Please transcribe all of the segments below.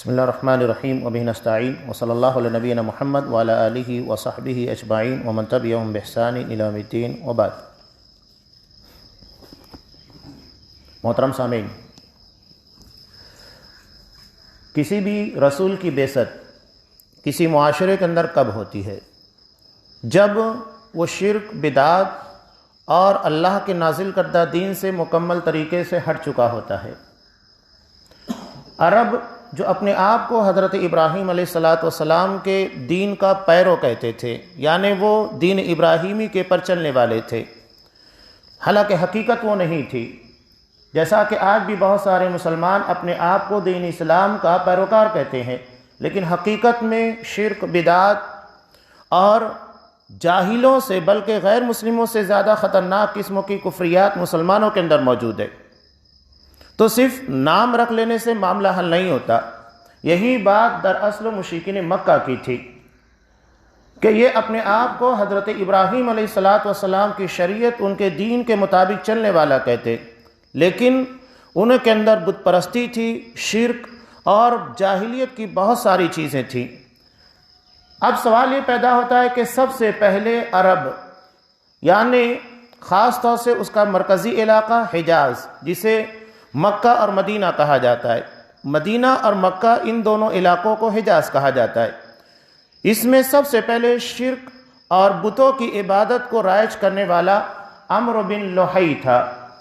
بسم اللہ الرحمن الرحیم وبہ نستعین وصلی اللہ علی نبینا محمد وعلی آلہ وصحبہ اجمعین ومن تبعہم بإحسان الی یوم الدین وبعد۔ محترم سامعین، کسی بھی رسول کی بعثت کسی معاشرے کے اندر کب ہوتی ہے؟ جب وہ شرک، بدعات اور اللہ کے نازل کردہ دین سے مکمل طریقے سے ہٹ چکا ہوتا ہے۔ عرب جو اپنے آپ کو حضرت ابراہیم علیہ السلام کے دین کا پیرو کہتے تھے، یعنی وہ دین ابراہیمی کے پر چلنے والے تھے، حالانکہ حقیقت وہ نہیں تھی۔ جیسا کہ آج بھی بہت سارے مسلمان اپنے آپ کو دین اسلام کا پیروکار کہتے ہیں، لیکن حقیقت میں شرک، بدعات اور جاہلوں سے بلکہ غیر مسلموں سے زیادہ خطرناک قسموں کی کفریات مسلمانوں کے اندر موجود ہے۔ تو صرف نام رکھ لینے سے معاملہ حل نہیں ہوتا۔ یہی بات دراصل مشرکین مکہ کی تھی کہ یہ اپنے آپ کو حضرت ابراہیم علیہ السلام کی شریعت، ان کے دین کے مطابق چلنے والا کہتے، لیکن ان کے اندر بت پرستی تھی، شرک اور جاہلیت کی بہت ساری چیزیں تھیں۔ اب سوال یہ پیدا ہوتا ہے کہ سب سے پہلے عرب، یعنی خاص طور سے اس کا مرکزی علاقہ حجاز، جسے مکہ اور مدینہ کہا جاتا ہے، مدینہ اور مکہ ان دونوں علاقوں کو حجاز کہا جاتا ہے، اس میں سب سے پہلے شرک اور بتوں کی عبادت کو رائج کرنے والا عمرو بن لحی تھا،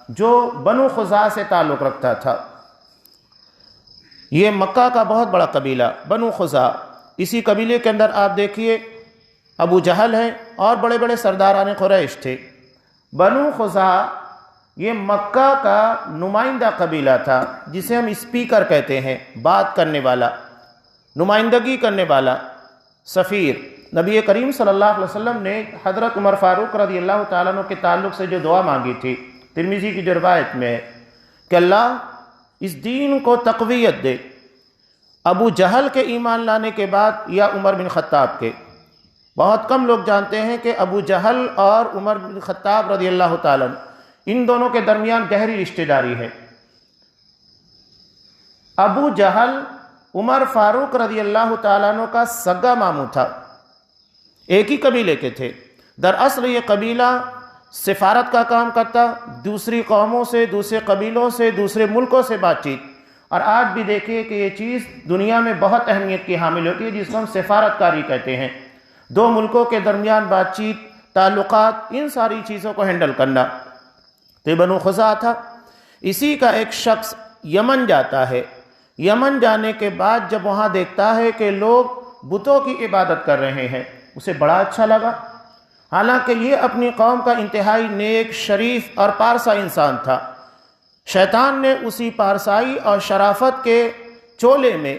جو بنو خزاعہ سے تعلق رکھتا تھا۔ یہ مکہ کا بہت بڑا قبیلہ بنو خزاعہ، اسی قبیلے کے اندر آپ دیکھیے ابو جہل ہیں اور بڑے بڑے سرداران قریش تھے۔ بنو خزاعہ یہ مکہ کا نمائندہ قبیلہ تھا، جسے ہم اسپیکر کہتے ہیں، بات کرنے والا، نمائندگی کرنے والا، سفیر۔ نبی کریم صلی اللہ علیہ وسلم نے حضرت عمر فاروق رضی اللہ تعالیٰ عنہ کے تعلق سے جو دعا مانگی تھی، ترمذی کی جو روایت میں ہے کہ اللہ اس دین کو تقویت دے، ابو جہل کے ایمان لانے کے بعد یا عمر بن خطاب کے۔ بہت کم لوگ جانتے ہیں کہ ابو جہل اور عمر بن خطاب رضی اللہ تعالیٰ عنہ، ان دونوں کے درمیان گہری رشتہ داری ہے۔ ابو جہل عمر فاروق رضی اللہ تعالیٰ عنہ کا سگا ماموں تھا، ایک ہی قبیلے کے تھے۔ دراصل یہ قبیلہ سفارت کا کام کرتا، دوسری قوموں سے، دوسرے قبیلوں سے، دوسرے ملکوں سے بات چیت، اور آج بھی دیکھیے کہ یہ چیز دنیا میں بہت اہمیت کی حامل ہوتی ہے، جس کو ہم سفارت کاری کہتے ہیں، دو ملکوں کے درمیان بات چیت، تعلقات، ان ساری چیزوں کو ہینڈل کرنا۔ تو بنو خزاعہ تھا۔ اسی کا ایک شخص یمن جاتا ہے، یمن جانے کے بعد جب وہاں دیکھتا ہے کہ لوگ بتوں کی عبادت کر رہے ہیں، اسے بڑا اچھا لگا، حالانکہ یہ اپنی قوم کا انتہائی نیک، شریف اور پارسا انسان تھا۔ شیطان نے اسی پارسائی اور شرافت کے چولے میں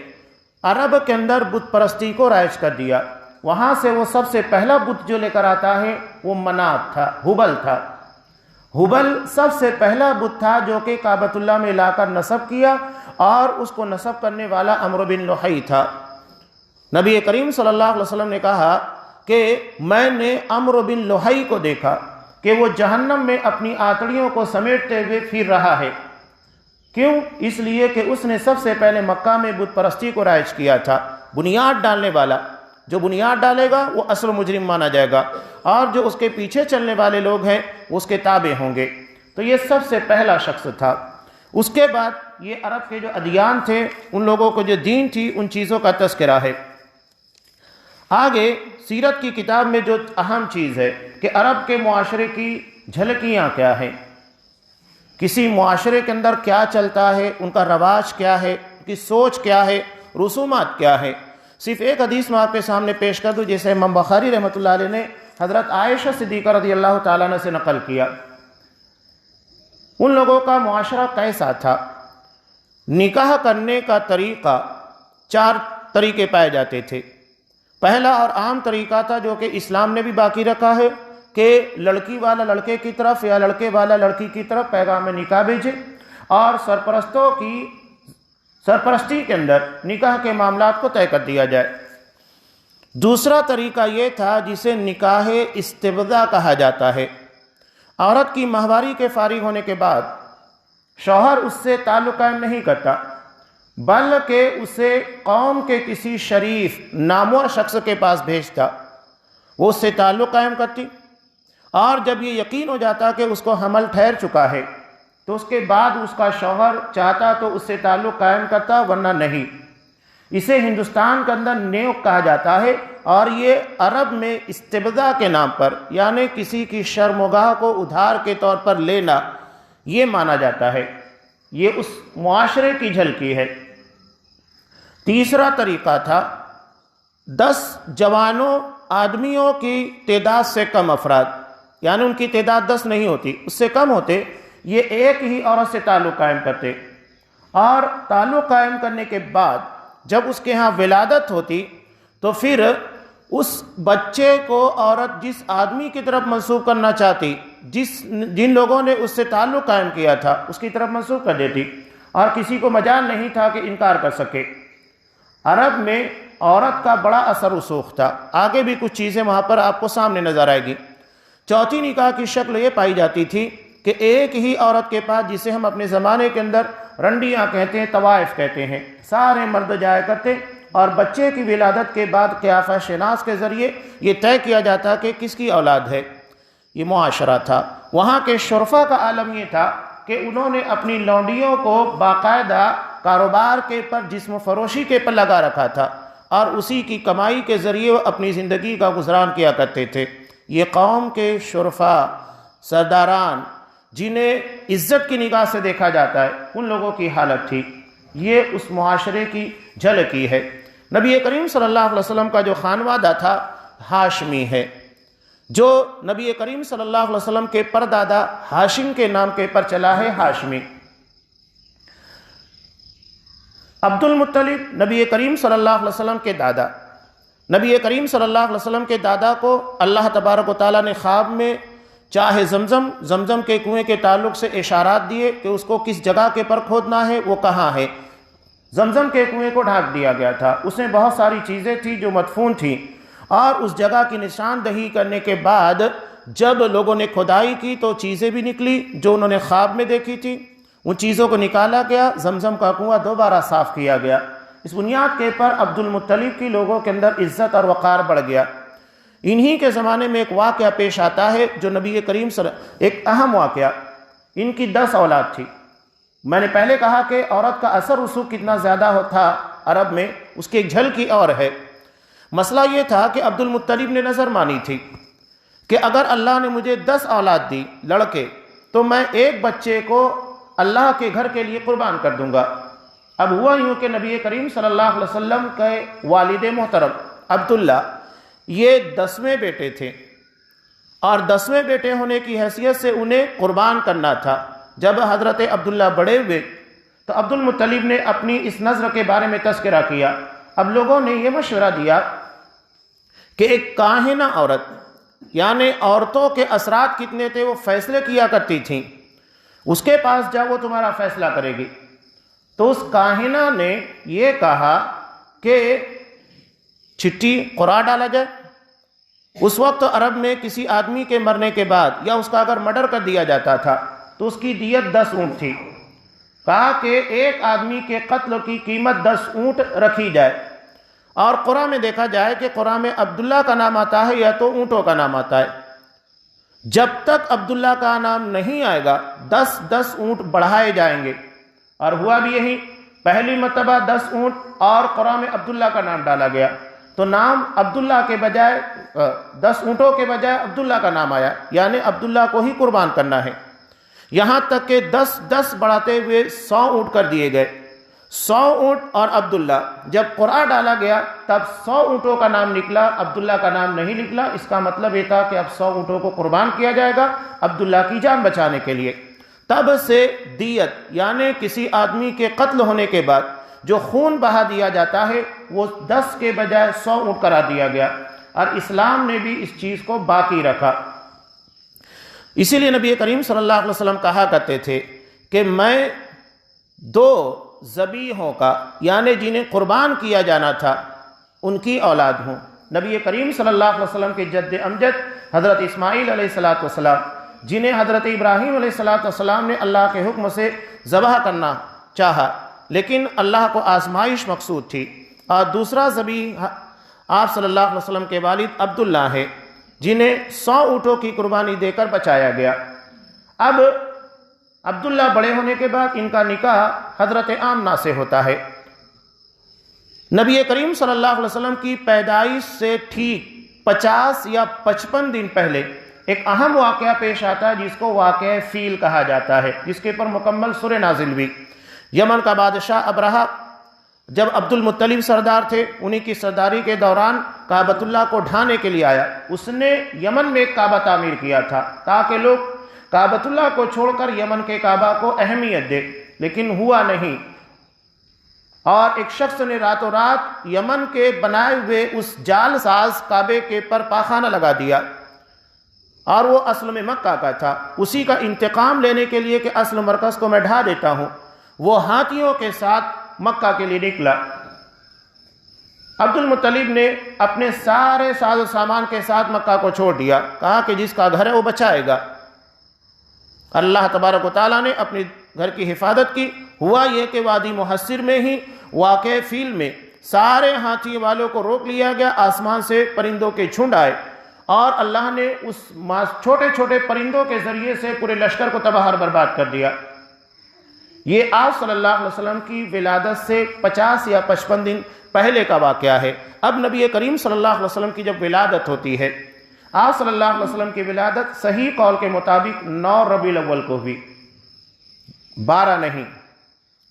عرب کے اندر بت پرستی کو رائج کر دیا۔ وہاں سے وہ سب سے پہلا بت جو لے کر آتا ہے وہ منات تھا، ہبل تھا۔ ہبل سب سے پہلا بت تھا جو کہ کعبۃ اللہ میں لا کر نصب کیا، اور اس کو نصب کرنے والا عمرو بن لحی تھا۔ نبی کریم صلی اللہ علیہ وسلم نے کہا کہ میں نے عمرو بن لحی کو دیکھا کہ وہ جہنم میں اپنی آتڑیوں کو سمیٹتے ہوئے پھر رہا ہے۔ کیوں؟ اس لیے کہ اس نے سب سے پہلے مکہ میں بت پرستی کو رائج کیا تھا، بنیاد ڈالنے والا۔ جو بنیاد ڈالے گا وہ اصل مجرم مانا جائے گا، اور جو اس کے پیچھے چلنے والے لوگ ہیں اس کے تابع ہوں گے۔ تو یہ سب سے پہلا شخص تھا۔ اس کے بعد یہ عرب کے جو ادیان تھے، ان لوگوں کو جو دین تھی، ان چیزوں کا تذکرہ ہے۔ آگے سیرت کی کتاب میں جو اہم چیز ہے کہ عرب کے معاشرے کی جھلکیاں کیا ہیں، کسی معاشرے کے اندر کیا چلتا ہے، ان کا رواج کیا ہے، ان کی سوچ کیا ہے، رسومات کیا ہے۔ صرف ایک حدیث میں آپ کے سامنے پیش کر دوں، جسے امام بخاری رحمۃ اللہ علیہ نے حضرت عائشہ صدیقہ رضی اللہ تعالیٰ عنہ سے نقل کیا۔ ان لوگوں کا معاشرہ کیسا تھا؟ نکاح کرنے کا طریقہ 4 طریقے پائے جاتے تھے۔ پہلا اور عام طریقہ تھا، جو کہ اسلام نے بھی باقی رکھا ہے، کہ لڑکی والا لڑکے کی طرف یا لڑکے والا لڑکی کی طرف پیغام نکاح بھیجے، اور سرپرستوں کی سرپرستی کے اندر نکاح کے معاملات کو طے کر دیا جائے۔ دوسرا طریقہ یہ تھا جسے نکاح استبداء کہا جاتا ہے۔ عورت کی ماہواری کے فارغ ہونے کے بعد شوہر اس سے تعلق قائم نہیں کرتا، بلکہ اسے قوم کے کسی شریف نامور شخص کے پاس بھیجتا، وہ اس سے تعلق قائم کرتی، اور جب یہ یقین ہو جاتا کہ اس کو حمل ٹھہر چکا ہے تو اس کے بعد اس کا شوہر چاہتا تو اس سے تعلق قائم کرتا، ورنہ نہیں۔ اسے ہندوستان کے اندر نیوک کہا جاتا ہے، اور یہ عرب میں استبداء کے نام پر، یعنی کسی کی شرمگاہ کو ادھار کے طور پر لینا، یہ مانا جاتا ہے۔ یہ اس معاشرے کی جھلکی ہے۔ تیسرا طریقہ تھا 10 جوانوں آدمیوں کی تعداد سے کم افراد، یعنی ان کی تعداد 10 نہیں ہوتی، اس سے کم ہوتے، یہ ایک ہی عورت سے تعلق قائم کرتے، اور تعلق قائم کرنے کے بعد جب اس کے ہاں ولادت ہوتی تو پھر اس بچے کو عورت جس آدمی کی طرف منسوب کرنا چاہتی، جن لوگوں نے اس سے تعلق قائم کیا تھا اس کی طرف منسوب کر دیتی، اور کسی کو مجال نہیں تھا کہ انکار کر سکے۔ عرب میں عورت کا بڑا اثر رسوخ تھا، آگے بھی کچھ چیزیں وہاں پر آپ کو سامنے نظر آئے گی۔ چوتھی نکاح کی شکل یہ پائی جاتی تھی کہ ایک ہی عورت کے پاس، جسے ہم اپنے زمانے کے اندر رنڈیاں کہتے ہیں، طوائف کہتے ہیں، سارے مرد جایا کرتے، اور بچے کی ولادت کے بعد قیافہ شناس کے ذریعے یہ طے کیا جاتا کہ کس کی اولاد ہے۔ یہ معاشرہ تھا۔ وہاں کے شرفا کا عالم یہ تھا کہ انہوں نے اپنی لونڈیوں کو باقاعدہ کاروبار کے پر، جسم فروشی کے پر لگا رکھا تھا، اور اسی کی کمائی کے ذریعے وہ اپنی زندگی کا گزران کیا کرتے تھے۔ یہ قوم کے شرفا، سرداران، جنہیں عزت کی نگاہ سے دیکھا جاتا ہے، ان لوگوں کی حالت تھی۔ یہ اس معاشرے کی جھلکی ہے۔ نبی کریم صلی اللہ علیہ وسلم کا جو خانوادہ تھا ہاشمی ہے، جو نبی کریم صلی اللہ علیہ وسلم کے پردادا ہاشم کے نام کے پر چلا ہے، ہاشمی۔ عبد المطلب نبی کریم صلی اللہ علیہ وسلم کے دادا، نبی کریم صلی اللہ علیہ وسلم کے دادا کو اللہ تبارک و تعالیٰ نے خواب میں چاہے زمزم کے کنویں کے تعلق سے اشارات دیے کہ اس کو کس جگہ کے پر کھودنا ہے، وہ کہاں ہے۔ زمزم کے کنویں کو ڈھانک دیا گیا تھا، اس میں بہت ساری چیزیں تھیں جو مدفون تھیں، اور اس جگہ کی نشاندہی کرنے کے بعد جب لوگوں نے کھدائی کی تو چیزیں بھی نکلی جو انہوں نے خواب میں دیکھی تھی، ان چیزوں کو نکالا گیا، زمزم کا کنواں دوبارہ صاف کیا گیا۔ اس بنیاد کے پر عبد المطلب کی لوگوں کے اندر عزت اور وقار بڑھ گیا۔ انہی کے زمانے میں ایک واقعہ پیش آتا ہے جو نبی کریم ایک اہم واقعہ۔ ان کی 10 اولاد تھی۔ میں نے پہلے کہا کہ عورت کا اثر رسوخ کتنا زیادہ تھا عرب میں، اس کی ایک جھلکی اور ہے۔ مسئلہ یہ تھا کہ عبد المطلب نے نظر مانی تھی کہ اگر اللہ نے مجھے 10 اولاد دی لڑکے تو میں ایک بچے کو اللہ کے گھر کے لیے قربان کر دوں گا۔ اب ہوا یوں کہ نبی کریم صلی اللہ علیہ وسلم کے والد محترم عبداللہ یہ 10ویں بیٹے تھے، اور 10ویں بیٹے ہونے کی حیثیت سے انہیں قربان کرنا تھا۔ جب حضرت عبداللہ بڑے ہوئے تو عبد المطلب نے اپنی اس نظر کے بارے میں تذکرہ کیا۔ اب لوگوں نے یہ مشورہ دیا کہ ایک کاہنہ عورت، یعنی عورتوں کے اثرات کتنے تھے وہ فیصلے کیا کرتی تھیں، اس کے پاس جاؤ، وہ تمہارا فیصلہ کرے گی۔ تو اس کاہنہ نے یہ کہا کہ چٹھی قرعہ ڈالا جائے۔ اس وقت عرب میں کسی آدمی کے مرنے کے بعد یا اس کا اگر مرڈر کر دیا جاتا تھا تو اس کی دیت 10 اونٹ تھی۔ کہا کہ ایک آدمی کے قتل کی قیمت 10 اونٹ رکھی جائے، اور قرآن میں دیکھا جائے کہ قرآن میں عبداللہ کا نام آتا ہے یا تو اونٹوں کا نام آتا ہے۔ جب تک عبداللہ کا نام نہیں آئے گا 10 اونٹ بڑھائے جائیں گے، اور ہوا بھی یہی۔ پہلی مرتبہ 10 اونٹ اور قرآن میں عبداللہ کا نام ڈالا گیا، تو نام عبداللہ کے بجائے 10 اونٹوں کے بجائے عبداللہ کا نام آیا، یعنی عبداللہ کو ہی قربان کرنا ہے۔ یہاں تک کہ 10 بڑھاتے ہوئے 100 اونٹ کر دیے گئے۔ 100 اونٹ اور عبداللہ، جب قرعہ ڈالا گیا تب 100 اونٹوں کا نام نکلا، عبداللہ کا نام نہیں نکلا۔ اس کا مطلب یہ تھا کہ اب 100 اونٹوں کو قربان کیا جائے گا عبداللہ کی جان بچانے کے لیے۔ تب سے دیت، یعنی کسی آدمی کے قتل ہونے کے بعد جو خون بہا دیا جاتا ہے، وہ 10 کے بجائے 100 اونٹ کرا دیا گیا، اور اسلام نے بھی اس چیز کو باقی رکھا۔ اسی لیے نبی کریم صلی اللہ علیہ وسلم کہا کرتے تھے کہ میں 2 ذبیحوں کا، یعنی جنہیں قربان کیا جانا تھا، ان کی اولاد ہوں۔ نبی کریم صلی اللہ علیہ وسلم کے جد امجد حضرت اسماعیل علیہ السلام، جنہیں حضرت ابراہیم علیہ السلام نے اللہ کے حکم سے ذبح کرنا چاہا، لیکن اللہ کو آزمائش مقصود تھی۔ اور دوسرا ذبیح آپ صلی اللہ علیہ وسلم کے والد عبداللہ ہے، جنہیں 100 اونٹوں کی قربانی دے کر بچایا گیا۔ اب عبداللہ بڑے ہونے کے بعد ان کا نکاح حضرت آمنہ سے ہوتا ہے۔ نبی کریم صلی اللہ علیہ وسلم کی پیدائش سے ٹھیک 50 یا 55 دن پہلے ایک اہم واقعہ پیش آتا ہے، جس کو واقعہ فیل کہا جاتا ہے، جس کے پر مکمل سورہ نازل ہوئی۔ یمن کا بادشاہ ابرہہ جب عبد المطلب سردار تھے، انہی کی سرداری کے دوران کعبۃ اللہ کو ڈھانے کے لیے آیا۔ اس نے یمن میں ایک کعبہ تعمیر کیا تھا تاکہ لوگ کعبۃ اللہ کو چھوڑ کر یمن کے کعبہ کو اہمیت دے، لیکن ہوا نہیں۔ اور ایک شخص نے راتوں رات یمن کے بنائے ہوئے اس جال ساز کعبے کے پر پاخانہ لگا دیا، اور وہ اصل میں مکہ کا تھا۔ اسی کا انتقام لینے کے لیے کہ اصل مرکز کو میں ڈھا دیتا ہوں، وہ ہاتھیوں کے ساتھ مکہ کے لیے نکلا۔ عبد المطلب نے اپنے سارے ساز و سامان کے ساتھ مکہ کو چھوڑ دیا، کہا کہ جس کا گھر ہے وہ بچائے گا۔ اللہ تبارک و تعالیٰ نے اپنے گھر کی حفاظت کی۔ ہوا یہ کہ وادی محصر میں ہی واقع فیل میں سارے ہاتھی والوں کو روک لیا گیا، آسمان سے پرندوں کے جھنڈ آئے، اور اللہ نے اس چھوٹے چھوٹے پرندوں کے ذریعے سے پورے لشکر کو تباہ اور برباد کر دیا۔ یہ آپ صلی اللہ علیہ وسلم کی ولادت سے 50 یا 55 دن پہلے کا واقعہ ہے۔ اب نبی کریم صلی اللہ علیہ وسلم کی جب ولادت ہوتی ہے، آپ صلی اللہ علیہ وسلم کی ولادت صحیح قول کے مطابق 9 ربیع الاول کو ہوئی، 12 نہیں،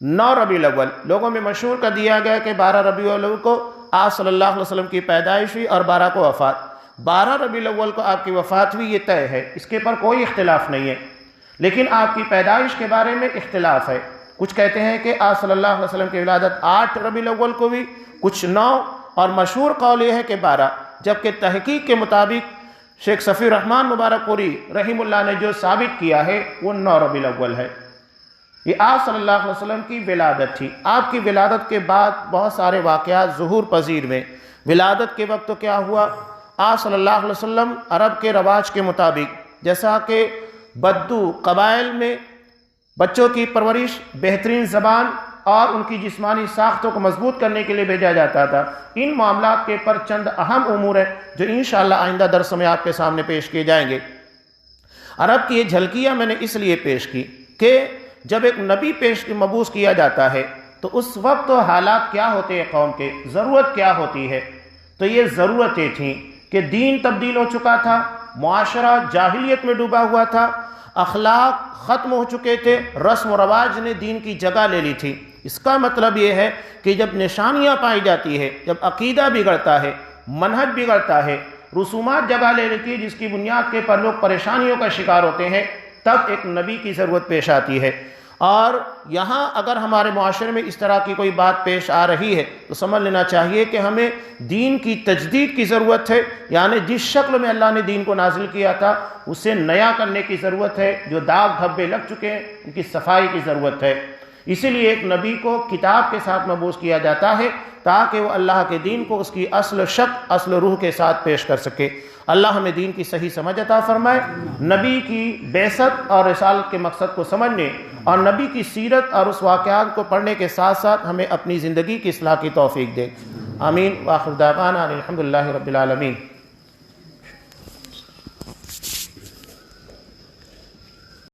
9 ربیع الاول۔ لوگوں میں مشہور کر دیا گیا کہ 12 ربیع الاول کو آپ صلی اللہ علیہ وسلم کی پیدائش ہوئی اور 12 کو وفات۔ 12 ربیع الاول کو آپ کی وفات ہوئی، یہ طے ہے، اس کے پر کوئی اختلاف نہیں ہے۔ لیکن آپ کی پیدائش کے بارے میں اختلاف ہے۔ کچھ کہتے ہیں کہ آپ صلی اللہ علیہ وسلم کی ولادت 8 ربیع الاول کو ہوئی، کچھ 9، اور مشہور قول یہ ہے کہ 12، جبکہ تحقیق کے مطابق شیخ صفی الرحمن مبارک پوری رحم اللہ نے جو ثابت کیا ہے وہ 9 ربیع الاول ہے۔ یہ آپ صلی اللہ علیہ وسلم کی ولادت تھی۔ آپ کی ولادت کے بعد بہت سارے واقعات ظہور پذیر میں۔ ولادت کے وقت تو کیا ہوا، آپ صلی اللہ علیہ وسلم عرب کے رواج کے مطابق، جیسا کہ بدو قبائل میں بچوں کی پرورش، بہترین زبان اور ان کی جسمانی ساختوں کو مضبوط کرنے کے لیے بھیجا جاتا تھا۔ ان معاملات کے پر چند اہم امور ہیں جو انشاءاللہ آئندہ درس میں آپ کے سامنے پیش کیے جائیں گے۔ عرب کی یہ جھلکیاں میں نے اس لیے پیش کی کہ جب ایک نبی مبعوث کیا جاتا ہے تو اس وقت حالات کیا ہوتے ہیں، قوم کے ضرورت کیا ہوتی ہے۔ تو یہ ضرورتیں تھیں کہ دین تبدیل ہو چکا تھا، معاشرہ جاہلیت میں ڈوبا ہوا تھا، اخلاق ختم ہو چکے تھے، رسم و رواج نے دین کی جگہ لے لی تھی۔ اس کا مطلب یہ ہے کہ جب نشانیاں پائی جاتی ہے، جب عقیدہ بگڑتا ہے، منہج بگڑتا ہے، رسومات جگہ لے لیتی ہے جس کی بنیاد کے پر لوگ پریشانیوں کا شکار ہوتے ہیں، تب ایک نبی کی ضرورت پیش آتی ہے۔ اور یہاں اگر ہمارے معاشرے میں اس طرح کی کوئی بات پیش آ رہی ہے تو سمجھ لینا چاہیے کہ ہمیں دین کی تجدید کی ضرورت ہے، یعنی جس شکل میں اللہ نے دین کو نازل کیا تھا اسے نیا کرنے کی ضرورت ہے۔ جو داغ دھبے لگ چکے ہیں ان کی صفائی کی ضرورت ہے۔ اسی لیے ایک نبی کو کتاب کے ساتھ مبعوث کیا جاتا ہے تاکہ وہ اللہ کے دین کو اس کی اصل شکل، اصل روح کے ساتھ پیش کر سکے۔ اللہ ہمیں دین کی صحیح سمجھ عطا فرمائے، نبی کی بعثت اور رسالت کے مقصد کو سمجھنے اور نبی کی سیرت اور اس واقعات کو پڑھنے کے ساتھ ساتھ ہمیں اپنی زندگی کی اصلاح کی توفیق دے۔ آمین۔ وآخر دعوانا الحمدللہ رب العالمین۔